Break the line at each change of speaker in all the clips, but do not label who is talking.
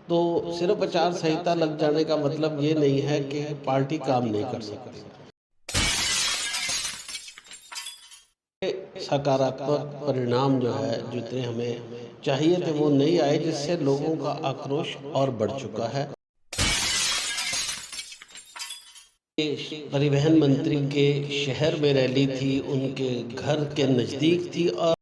तो सिर्फ आचार संहिता लग जाने का मतलब ये नहीं है कि पार्टी काम नहीं कर सकती। सकारात्मक परिणाम जो है जितने हमें चाहिए थे वो नहीं आए, जिससे लोगों का आक्रोश और बढ़ चुका है। परिवहन मंत्री के शहर में रैली थी, उनके घर के नज़दीक थी और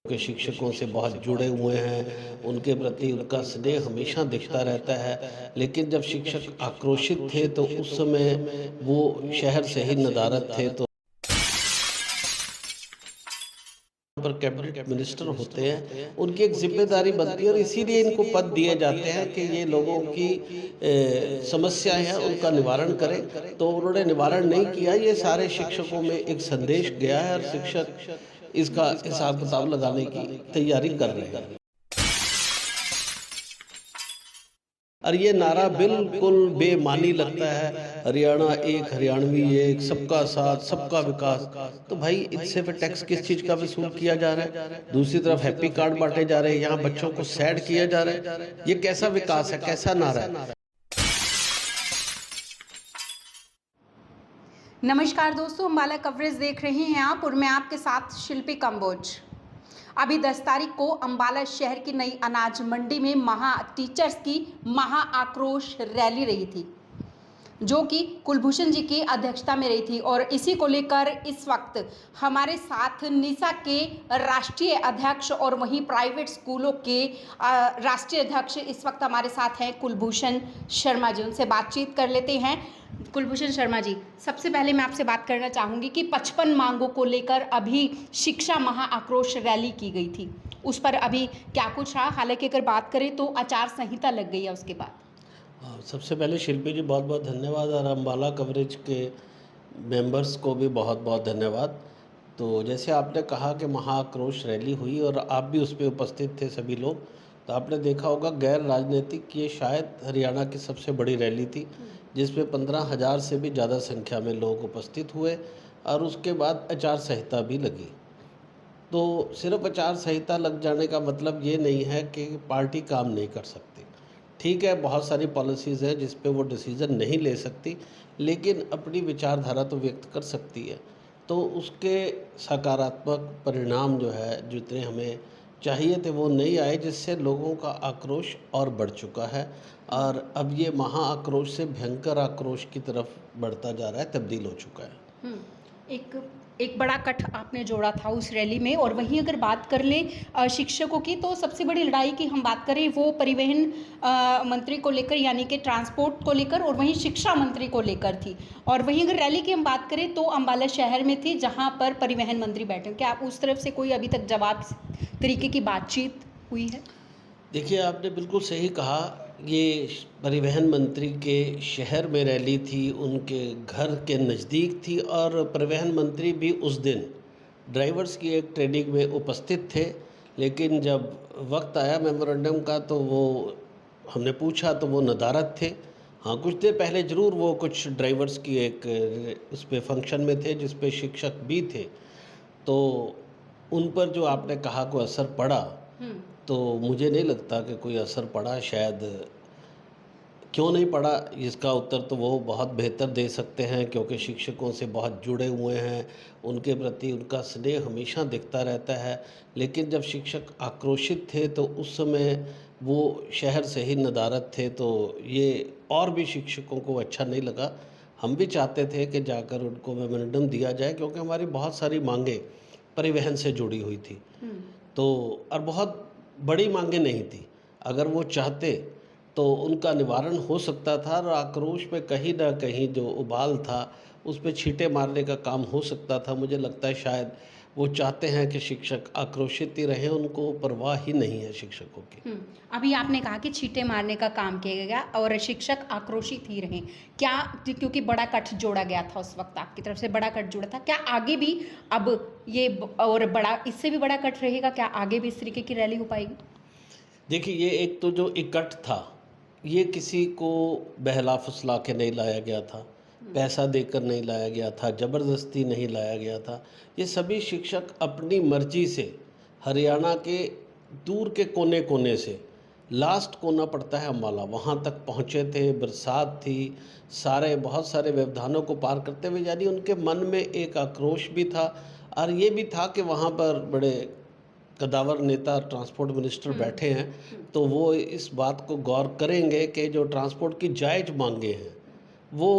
के शिक्षकों से बहुत जुड़े हुए हैं, उनके प्रति उनका स्नेह हमेशा दिखता रहता है। लेकिन जब शिक्षक आक्रोशित थे तो उस समय वो शहर से ही नदारद थे। तो पर कैबिनेट मिनिस्टर होते हैं, उनकी एक जिम्मेदारी बनती है और इसीलिए इनको पद दिए जाते हैं कि ये लोगों की समस्याएं हैं उनका निवारण करें। तो उन्होंने निवारण नहीं किया। ये सारे शिक्षकों में एक संदेश गया है और शिक्षक इसका हिसाब किताब लगाने की तैयारी कर रहे हैं। और ये नारा बिल्कुल बेमानी लगता है, हरियाणा एक, हरियाणवी एक, सबका साथ, सबका विकास। तो भाई इससे फिर टैक्स किस चीज़ का वसूल किया जा रहा है? दूसरी तरफ हैप्पी कार्ड बांटे जा रहे हैं, यहाँ बच्चों को सैड किया जा रहा है। ये कैसा विकास है, कैसा नारा है?
नमस्कार दोस्तों, अम्बाला कवरेज देख रहे हैं आप और मैं आपके साथ शिल्पी कंबोज। अभी 10 तारीख को अम्बाला शहर की नई अनाज मंडी में टीचर्स की महा आक्रोश रैली रही थी, जो कि कुलभूषण जी की अध्यक्षता में रही थी। और इसी को लेकर इस वक्त हमारे साथ निसा के राष्ट्रीय अध्यक्ष और वहीं प्राइवेट स्कूलों के राष्ट्रीय अध्यक्ष इस वक्त हमारे साथ हैं कुलभूषण शर्मा जी। उनसे बातचीत कर लेते हैं। कुलभूषण शर्मा जी, सबसे पहले मैं आपसे बात करना चाहूँगी कि 55 मांगों को लेकर अभी शिक्षा महा आक्रोश रैली की गई थी, उस पर अभी क्या कुछ रहा? हालांकि अगर बात करें तो आचार संहिता लग गई है उसके बाद।
सबसे पहले शिल्पी जी बहुत बहुत धन्यवाद और अम्बाला कवरेज के मेंबर्स को भी बहुत बहुत धन्यवाद। तो जैसे आपने कहा कि महाआक्रोश रैली हुई और आप भी उस पे उपस्थित थे सभी लोग, तो आपने देखा होगा गैर राजनीतिक ये शायद हरियाणा की सबसे बड़ी रैली थी, जिसमें 15,000 से भी ज़्यादा संख्या में लोग उपस्थित हुए और उसके बाद आचार संहिता भी लगी। तो सिर्फ आचार संहिता लग जाने का मतलब ये नहीं है कि पार्टी काम नहीं कर सकती। ठीक है, बहुत सारी पॉलिसीज़ हैं जिस पे वो डिसीज़न नहीं ले सकती, लेकिन अपनी विचारधारा तो व्यक्त कर सकती है। तो उसके सकारात्मक परिणाम जो है जितने हमें चाहिए थे वो नहीं आए, जिससे लोगों का आक्रोश और बढ़ चुका है और अब ये महा आक्रोश से भयंकर आक्रोश की तरफ बढ़ता जा रहा है, तब्दील हो चुका है।
एक एक बड़ा कट आपने जोड़ा था उस रैली में। और वहीं अगर बात कर लें शिक्षकों की, तो सबसे बड़ी लड़ाई की हम बात करें वो परिवहन मंत्री को लेकर, यानी कि ट्रांसपोर्ट को लेकर, और वहीं शिक्षा मंत्री को लेकर थी। और वहीं अगर रैली की हम बात करें तो अम्बाला शहर में थी, जहां पर परिवहन मंत्री बैठे। क्या आप उस तरफ से कोई अभी तक जवाब तरीके की बातचीत हुई है?
देखिए, आपने बिल्कुल सही कहा। ये परिवहन मंत्री के शहर में रैली थी, उनके घर के नज़दीक थी और परिवहन मंत्री भी उस दिन ड्राइवर्स की एक ट्रेनिंग में उपस्थित थे। लेकिन जब वक्त आया मेमोरेंडम का तो वो हमने पूछा तो वो नदारद थे। हाँ, कुछ देर पहले ज़रूर वो कुछ ड्राइवर्स की एक उस पे फंक्शन में थे जिस पे शिक्षक भी थे। तो उन पर जो आपने कहा कोई असर पड़ा, तो मुझे नहीं लगता कि कोई असर पड़ा। शायद क्यों नहीं पड़ा, इसका उत्तर तो वो बहुत बेहतर दे सकते हैं, क्योंकि शिक्षकों से बहुत जुड़े हुए हैं, उनके प्रति उनका स्नेह हमेशा दिखता रहता है। लेकिन जब शिक्षक आक्रोशित थे तो उस समय वो शहर से ही नदारद थे, तो ये और भी शिक्षकों को अच्छा नहीं लगा। हम भी चाहते थे कि जाकर उनको मेमोरेंडम दिया जाए, क्योंकि हमारी बहुत सारी मांगें परिवहन से जुड़ी हुई थी। तो और बहुत बड़ी मांगें नहीं थी। अगर वो चाहते तो उनका निवारण हो सकता था और आक्रोश में कहीं न कहीं जो उबाल था, उस पे छींटे मारने का काम हो सकता था। मुझे लगता है शायद वो चाहते हैं कि शिक्षक आक्रोशित ही रहें, उनको परवाह ही नहीं है शिक्षकों की।
अभी आपने कहा कि छींटे मारने का काम किया गया और शिक्षक आक्रोशित ही रहे। क्या, क्योंकि बड़ा कट जोड़ा गया था उस वक्त, आपकी तरफ से बड़ा कट जोड़ा था, क्या आगे भी अब ये और बड़ा, इससे भी बड़ा कट रहेगा? क्या आगे भी इस तरीके की रैली हो पाएगी?
देखिए, ये एक तो जो इकट्ठ था, ये किसी को बहला-फुसला के नहीं लाया गया था, पैसा देकर नहीं लाया गया था, ज़बरदस्ती नहीं लाया गया था। ये सभी शिक्षक अपनी मर्ज़ी से हरियाणा के दूर के कोने कोने से, लास्ट कोना पड़ता है अम्बाला, वहाँ तक पहुँचे थे। बरसात थी, बहुत सारे व्यवधानों को पार करते हुए, यानी उनके मन में एक आक्रोश भी था और ये भी था कि वहाँ पर बड़े कदावर नेता ट्रांसपोर्ट मिनिस्टर बैठे हैं, तो वो इस बात को गौर करेंगे कि जो ट्रांसपोर्ट की जायज़ मांगे हैं वो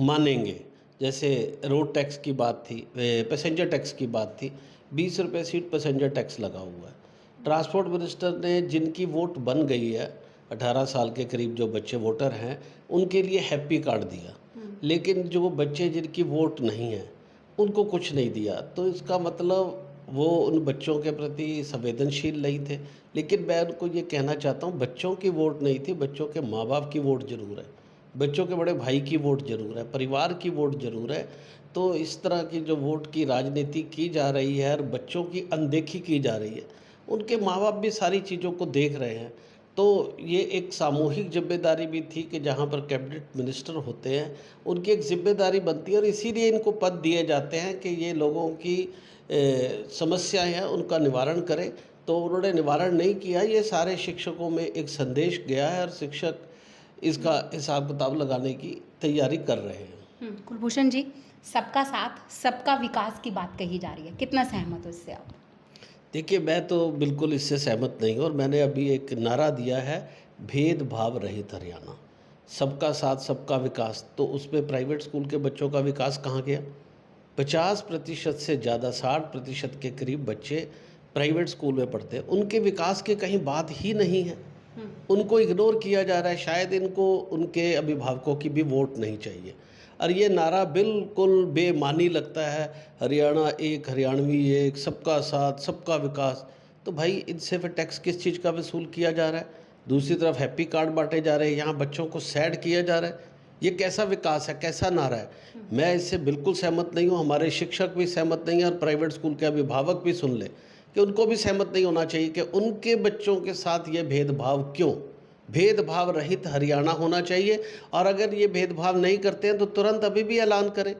मानेंगे। जैसे रोड टैक्स की बात थी, पैसेंजर टैक्स की बात थी, 20 रुपये सीट पैसेंजर टैक्स लगा हुआ है। ट्रांसपोर्ट मिनिस्टर ने जिनकी वोट बन गई है, 18 साल के करीब जो बच्चे वोटर हैं, उनके लिए हैप्पी कार्ड दिया, लेकिन जो बच्चे जिनकी वोट नहीं है उनको कुछ नहीं दिया। तो इसका मतलब वो उन बच्चों के प्रति संवेदनशील नहीं थे। लेकिन मैं उनको ये कहना चाहता हूँ, बच्चों की वोट नहीं थी, बच्चों के माँ बाप की वोट ज़रूर है, बच्चों के बड़े भाई की वोट ज़रूर है, परिवार की वोट ज़रूर है। तो इस तरह की जो वोट की राजनीति की जा रही है और बच्चों की अनदेखी की जा रही है, उनके माँ बाप भी सारी चीज़ों को देख रहे हैं। तो ये एक सामूहिक जिम्मेदारी भी थी कि जहाँ पर कैबिनेट मिनिस्टर होते हैं, उनकी एक जिम्मेदारी बनती है और इसीलिए इनको पद दिए जाते हैं कि ये लोगों की समस्याएं हैं उनका निवारण करें। तो उन्होंने निवारण नहीं किया। ये सारे शिक्षकों में एक संदेश गया है और शिक्षक इसका हिसाब किताब लगाने की तैयारी कर रहे हैं।
कुलभूषण जी, सबका साथ सबका विकास की बात कही जा रही है, कितना सहमत हो इससे आप?
देखिए, मैं तो बिल्कुल इससे सहमत नहीं हूँ और मैंने अभी एक नारा दिया है, भेदभाव रहित हरियाणा, सबका साथ सबका विकास। तो उसमें प्राइवेट स्कूल के बच्चों का विकास कहाँ गया? 50% से ज़्यादा, 60% के करीब बच्चे प्राइवेट स्कूल में पढ़ते हैं, उनके विकास की कहीं बात ही नहीं है। उनको इग्नोर किया जा रहा है। शायद इनको उनके अभिभावकों की भी वोट नहीं चाहिए और ये नारा बिल्कुल बेमानी लगता है, हरियाणा एक, हरियाणवी एक, सबका साथ सबका विकास। तो भाई, इनसे फिर टैक्स किस चीज़ का वसूल किया जा रहा है? दूसरी तरफ हैप्पी कार्ड बांटे जा रहे हैं, यहाँ बच्चों को सैड किया जा रहा है। ये कैसा विकास है, कैसा नारा है? मैं इससे बिल्कुल सहमत नहीं हूँ। हमारे शिक्षक भी सहमत नहीं हैं और प्राइवेट स्कूल के अभिभावक भी सुन ले कि उनको भी सहमत नहीं होना चाहिए कि उनके बच्चों के साथ ये भेदभाव क्यों। भेदभाव रहित हरियाणा होना चाहिए और अगर ये भेदभाव नहीं करते हैं तो तुरंत अभी भी ऐलान करें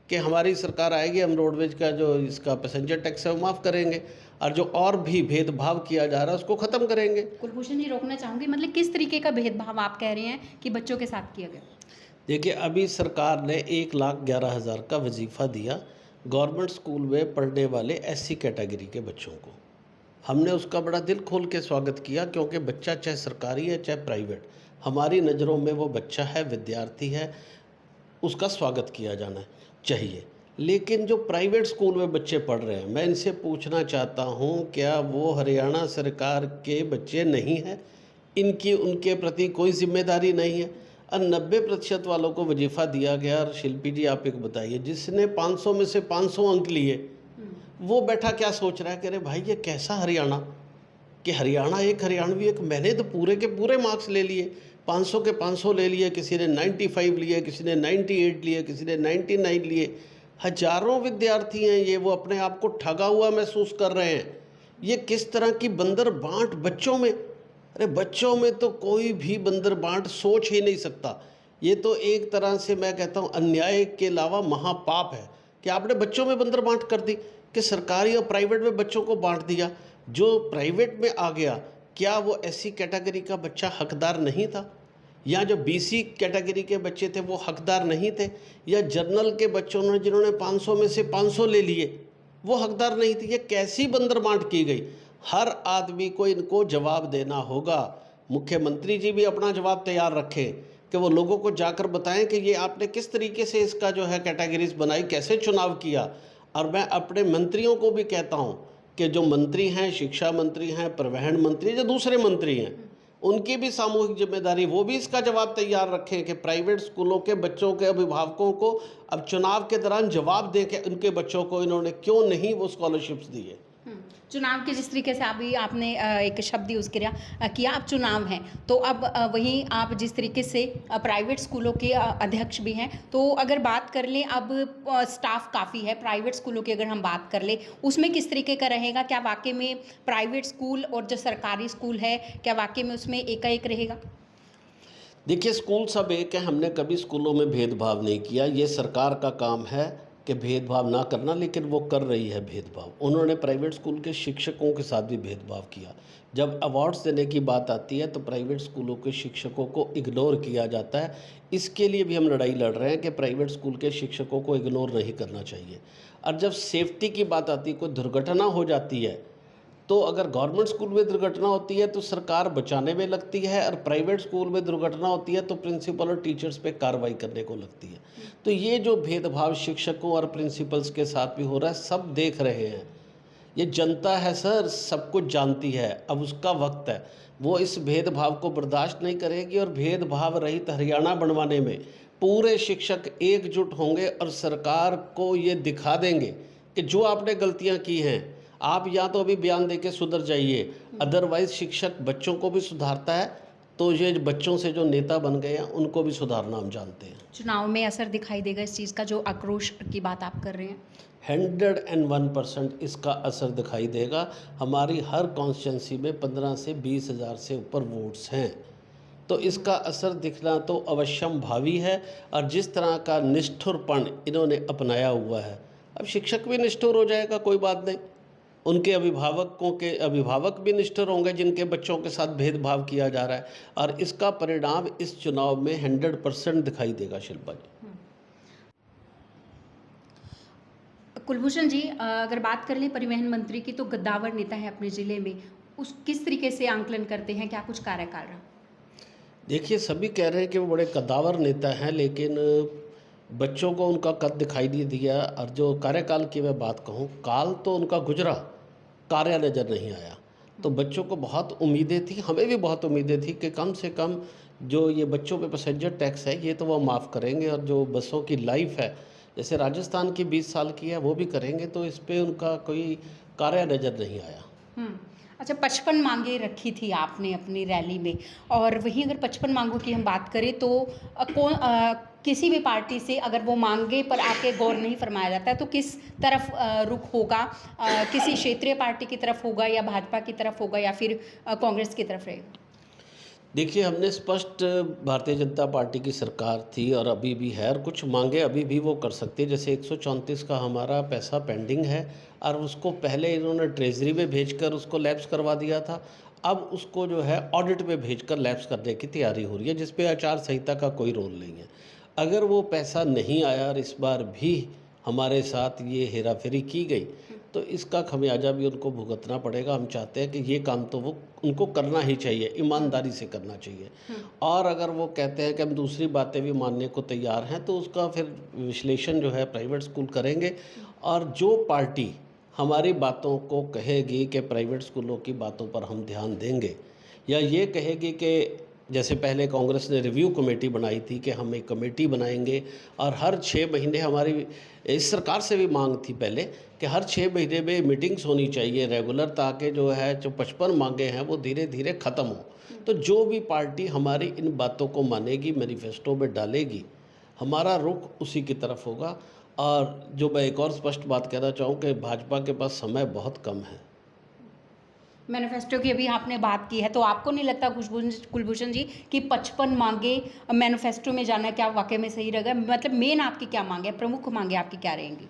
कि हमारी सरकार आएगी, हम रोडवेज का जो इसका पैसेंजर टैक्स है वो माफ़ करेंगे और जो और भी भेदभाव किया जा रहा है उसको ख़त्म करेंगे।
कुलभूषण जी, रोकना चाहूँगी, मतलब किस तरीके का भेदभाव आप कह रहे हैं कि बच्चों के साथ किया गया?
देखिए, अभी सरकार ने 1,11,000 का वजीफ़ा दिया गवर्नमेंट स्कूल में पढ़ने वाले SC कैटेगरी के बच्चों को। हमने उसका बड़ा दिल खोल के स्वागत किया, क्योंकि बच्चा चाहे सरकारी है चाहे प्राइवेट, हमारी नज़रों में वो बच्चा है, विद्यार्थी है, उसका स्वागत किया जाना चाहिए। लेकिन जो प्राइवेट स्कूल में बच्चे पढ़ रहे हैं, मैं इनसे पूछना चाहता हूँ, क्या वो हरियाणा सरकार के बच्चे नहीं हैं? इनकी उनके प्रति कोई जिम्मेदारी नहीं है? और 90% वालों को वजीफ़ा दिया गया। और शिल्पी जी, आप एक बताइए, जिसने 500 में से 500 अंक लिए, वो बैठा क्या सोच रहा है कि अरे भाई, ये कैसा हरियाणा, कि हरियाणा एक, हरियाणवी एक। मैंने तो पूरे के पूरे मार्क्स ले लिए, 500 के 500 ले लिए, किसी ने 95 लिए, किसी ने 98 लिए, किसी ने 99 लिए। हजारों विद्यार्थी हैं ये, वो अपने आप को ठगा हुआ महसूस कर रहे हैं। ये किस तरह की बंदर बांट बच्चों में? अरे बच्चों में तो कोई भी बंदर बांट सोच ही नहीं सकता। ये तो एक तरह से मैं कहता हूँ अन्याय के अलावा महापाप है कि आपने बच्चों में बंदर बांट कर दी, कि सरकारी और प्राइवेट में बच्चों को बांट दिया। जो प्राइवेट में आ गया, क्या वो SC कैटेगरी का बच्चा हकदार नहीं था? या जो BC कैटेगरी के बच्चे थे वो हकदार नहीं थे? या जर्नल के बच्चों ने, जिन्होंने 500 में से 500 ले लिए, वो हकदार नहीं थे? ये कैसी बंदर बांट की गई? हर आदमी को इनको जवाब देना होगा। मुख्यमंत्री जी भी अपना जवाब तैयार रखें कि वो लोगों को जाकर बताएं कि ये आपने किस तरीके से इसका जो है कैटेगरीज बनाई, कैसे चुनाव किया। और मैं अपने मंत्रियों को भी कहता हूं कि जो मंत्री हैं, शिक्षा मंत्री हैं, परिवहन मंत्री, जो दूसरे मंत्री हैं, उनकी भी सामूहिक जिम्मेदारी, वो भी इसका जवाब तैयार रखें कि प्राइवेट स्कूलों के बच्चों के अभिभावकों को अब चुनाव के दौरान जवाब दें कि उनके बच्चों को इन्होंने क्यों नहीं वो स्कॉलरशिप्स दिए।
चुनाव के जिस तरीके से अभी आपने एक शब्द यूज़ किया, अब चुनाव हैं, तो अब वहीं आप जिस तरीके से प्राइवेट स्कूलों के अध्यक्ष भी हैं, तो अगर बात कर लें, अब स्टाफ काफ़ी है प्राइवेट स्कूलों की, अगर हम बात कर लें, उसमें किस तरीके का रहेगा? क्या वाकई में प्राइवेट स्कूल और जो सरकारी स्कूल है, क्या वाकई में उसमें एकाएक रहेगा?
देखिए, स्कूल सब एक है, हमने कभी स्कूलों में भेदभाव नहीं किया। ये सरकार का काम है कि भेदभाव ना करना, लेकिन वो कर रही है भेदभाव। उन्होंने प्राइवेट स्कूल के शिक्षकों के साथ भी भेदभाव किया। जब अवार्ड्स देने की बात आती है तो प्राइवेट स्कूलों के शिक्षकों को इग्नोर किया जाता है। इसके लिए भी हम लड़ाई लड़ रहे हैं कि प्राइवेट स्कूल के शिक्षकों को इग्नोर नहीं करना चाहिए। और जब सेफ्टी की बात आती है, कोई दुर्घटना हो जाती है, तो अगर गवर्नमेंट स्कूल में दुर्घटना होती है तो सरकार बचाने में लगती है, और प्राइवेट स्कूल में दुर्घटना होती है तो प्रिंसिपल और टीचर्स पे कार्रवाई करने को लगती है। तो ये जो भेदभाव शिक्षकों और प्रिंसिपल्स के साथ भी हो रहा है, सब देख रहे हैं। ये जनता है सर, सब कुछ जानती है। अब उसका वक्त है, वो इस भेदभाव को बर्दाश्त नहीं करेगी, और भेदभाव रहित हरियाणा बनवाने में पूरे शिक्षक एकजुट होंगे और सरकार को ये दिखा देंगे कि जो आपने गलतियां की हैं, आप या तो अभी बयान देके सुधर जाइए, अदरवाइज शिक्षक बच्चों को भी सुधारता है, तो ये बच्चों से जो नेता बन गए हैं उनको भी सुधारना हम जानते हैं।
चुनाव में असर दिखाई देगा इस चीज़ का, जो आक्रोश की बात आप कर रहे हैं?
101% इसका असर दिखाई देगा। हमारी हर कॉन्स्टिट्यूंसी में 15 से 20 हज़ार से ऊपर वोट्स हैं, तो इसका असर दिखना तो अवश्यम भावी है। और जिस तरह का निष्ठुरपन इन्होंने अपनाया हुआ है, अब शिक्षक भी निष्ठुर हो जाएगा, कोई बात नहीं। उनके अभिभावक भी निष्ठुर होंगे जिनके बच्चों के साथ भेदभाव किया जा रहा है, और इसका परिणाम इस चुनाव में 100% दिखाई देगा। शिल्पा जी,
कुलभूषण जी, अगर बात कर लें परिवहन मंत्री की, तो गद्दावर नेता है अपने ज़िले में, उस किस तरीके से आंकलन करते हैं, क्या कुछ कार्यकाल रहा?
देखिए, सभी कह रहे हैं कि वो बड़े कद्दावर नेता हैं, लेकिन बच्चों को उनका कद दिखाई नहीं दिया। और जो कार्यकाल की मैं बात कहूँ, काल तो उनका गुजरा, कार्य नज़र नहीं आया। तो बच्चों को बहुत उम्मीदें थी, हमें भी बहुत उम्मीदें थी कि कम से कम जो ये बच्चों पे पैसेंजर टैक्स है ये तो वो माफ़ करेंगे, और जो बसों की लाइफ है, जैसे राजस्थान की 20 साल की है, वो भी करेंगे। तो इस पर उनका कोई कार्य नज़र नहीं आया।
अच्छा, 55 मांगे रखी थी आपने अपनी रैली में, और वहीं अगर 55 मांगों की हम बात करें तो किसी भी पार्टी से अगर वो मांगे पर आके गौर नहीं फरमाया जाता है तो किस तरफ रुख होगा? किसी क्षेत्रीय पार्टी की तरफ होगा, या भाजपा की तरफ होगा, या फिर कांग्रेस की तरफ रहेगा?
देखिए, हमने स्पष्ट, भारतीय जनता पार्टी की सरकार थी और अभी भी है, और कुछ मांगे अभी भी वो कर सकती है। जैसे 134 का हमारा पैसा पेंडिंग है, और उसको पहले इन्होंने ट्रेजरी में भेजकर उसको लैप्स करवा दिया था। अब उसको जो है ऑडिट में भेजकर लैप्स करने की तैयारी हो रही है, जिस पे आचार संहिता का कोई रोल नहीं है। अगर वो पैसा नहीं आया और इस बार भी हमारे साथ ये हेराफेरी की गई, तो इसका खमियाजा भी उनको भुगतना पड़ेगा। हम चाहते हैं कि ये काम तो वो उनको करना ही चाहिए, ईमानदारी से करना चाहिए। और अगर वो कहते हैं कि हम दूसरी बातें भी मानने को तैयार हैं, तो उसका फिर विश्लेषण जो है प्राइवेट स्कूल करेंगे। और जो पार्टी हमारी बातों को कहेगी कि प्राइवेट स्कूलों की बातों पर हम ध्यान देंगे, या ये कहेगी कि जैसे पहले कांग्रेस ने रिव्यू कमेटी बनाई थी कि हम एक कमेटी बनाएंगे, और हर 6 महीने, हमारी इस सरकार से भी मांग थी पहले कि हर 6 महीने में मीटिंग्स होनी चाहिए रेगुलर, ताकि जो है जो 55 मांगे हैं वो धीरे धीरे ख़त्म हो। तो जो भी पार्टी हमारी इन बातों को मानेगी, मैनिफेस्टो में डालेगी, हमारा रुख उसी की तरफ होगा। और जो मैं एक और स्पष्ट बात कहना चाहूँ कि भाजपा के पास समय बहुत कम है।
मैनिफेस्टो की अभी आपने बात की है, तो आपको नहीं लगता कुलभूषण जी कि 55 मांगे मैनिफेस्टो में जाना क्या वाकई में सही रहेगा? मतलब मेन आपकी क्या मांगे, प्रमुख मांगे आपकी क्या रहेंगी?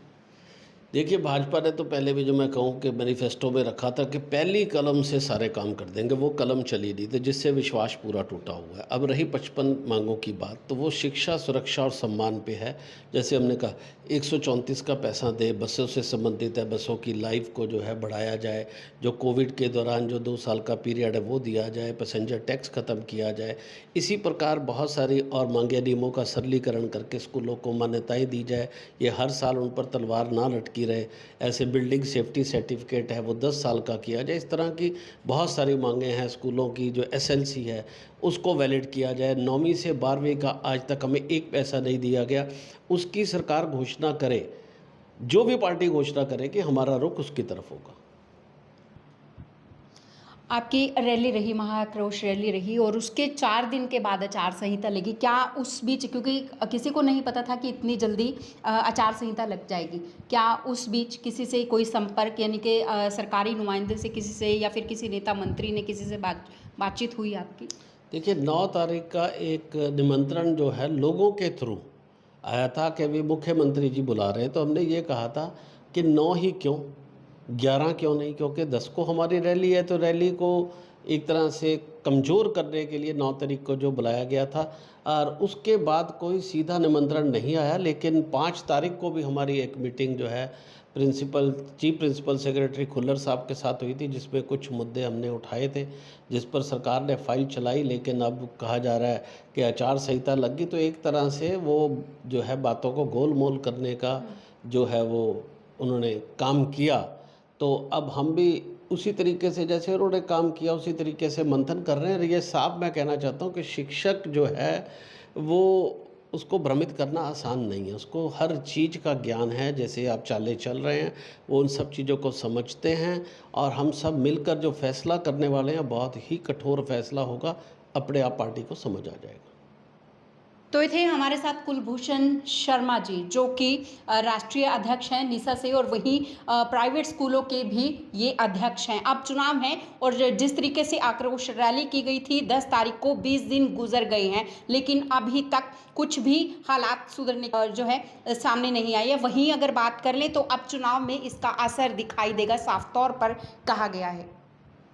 देखिए, भाजपा ने तो पहले भी, जो मैं कहूँ कि मैनिफेस्टो में रखा था कि पहली कलम से सारे काम कर देंगे, वो कलम चली नहीं, तो जिससे विश्वास पूरा टूटा हुआ है। अब रही 55 मांगों की बात, तो वो शिक्षा, सुरक्षा और सम्मान पे है। जैसे हमने कहा 134 का पैसा दे, बसों से संबंधित है, बसों की लाइफ को जो है बढ़ाया जाए, जो कोविड के दौरान जो 2 साल का पीरियड है वो दिया जाए, पैसेंजर टैक्स ख़त्म किया जाए। इसी प्रकार बहुत सारी और मांगे, नियमों का सरलीकरण करके स्कूलों को मान्यताएँ दी जाए, ये हर साल उन पर तलवार ना लटकी रहे। ऐसे बिल्डिंग सेफ्टी सर्टिफिकेट है वो 10 साल का किया जाए। इस तरह की बहुत सारी मांगे हैं। स्कूलों की जो SLC है उसको वैलिड किया जाए। 9वीं से 12वीं का आज तक हमें एक पैसा नहीं दिया गया, उसकी सरकार घोषणा करे, जो भी पार्टी घोषणा करे कि हमारा रुख उसकी तरफ होगा।
आपकी रैली रही, महाआक्रोश रैली रही, और उसके 4 दिन के बाद आचार संहिता लगी। क्या उस बीच, क्योंकि किसी को नहीं पता था कि इतनी जल्दी आचार संहिता लग जाएगी, क्या उस बीच किसी से कोई संपर्क, यानी कि सरकारी नुमाइंदे से किसी से, या फिर किसी नेता मंत्री ने किसी से बातचीत हुई आपकी?
देखिए, 9 तारीख का एक निमंत्रण जो है लोगों के थ्रू आया था कि अभी मुख्यमंत्री जी बुला रहे हैं, तो हमने ये कहा था कि 9 ही क्यों, 11 क्यों नहीं, क्योंकि 10 को हमारी रैली है, तो रैली को एक तरह से कमज़ोर करने के लिए 9 तारीख को जो बुलाया गया था। और उसके बाद कोई सीधा निमंत्रण नहीं आया, लेकिन 5 तारीख को भी हमारी एक मीटिंग जो है चीफ प्रिंसिपल सेक्रेटरी खुल्लर साहब के साथ हुई थी, जिसमें कुछ मुद्दे हमने उठाए थे, जिस पर सरकार ने फाइल चलाई। लेकिन अब कहा जा रहा है कि आचार संहिता लग गई, तो एक तरह से वो जो है बातों को गोल-मोल करने का जो है वो उन्होंने काम किया। तो अब हम भी उसी तरीके से, जैसे उन्होंने काम किया, उसी तरीके से मंथन कर रहे हैं। और ये साफ मैं कहना चाहता हूँ कि शिक्षक जो है वो, उसको भ्रमित करना आसान नहीं है, उसको हर चीज़ का ज्ञान है। जैसे आप चाले चल रहे हैं, वो उन सब चीज़ों को समझते हैं, और हम सब मिलकर जो फैसला करने वाले हैं बहुत ही कठोर फैसला होगा, अपने आप पार्टी को समझ आ जाएगा।
तो ये थे हमारे साथ कुलभूषण शर्मा जी, जो कि राष्ट्रीय अध्यक्ष हैं निसा से, और वहीं प्राइवेट स्कूलों के भी ये अध्यक्ष हैं। अब चुनाव हैं, और जिस तरीके से आक्रोश रैली की गई थी 10 तारीख को, 20 दिन गुजर गए हैं, लेकिन अभी तक कुछ भी हालात सुधरने जो है सामने नहीं आई है। वहीं अगर बात कर लें तो अब चुनाव में इसका असर दिखाई देगा, साफ तौर पर कहा गया है।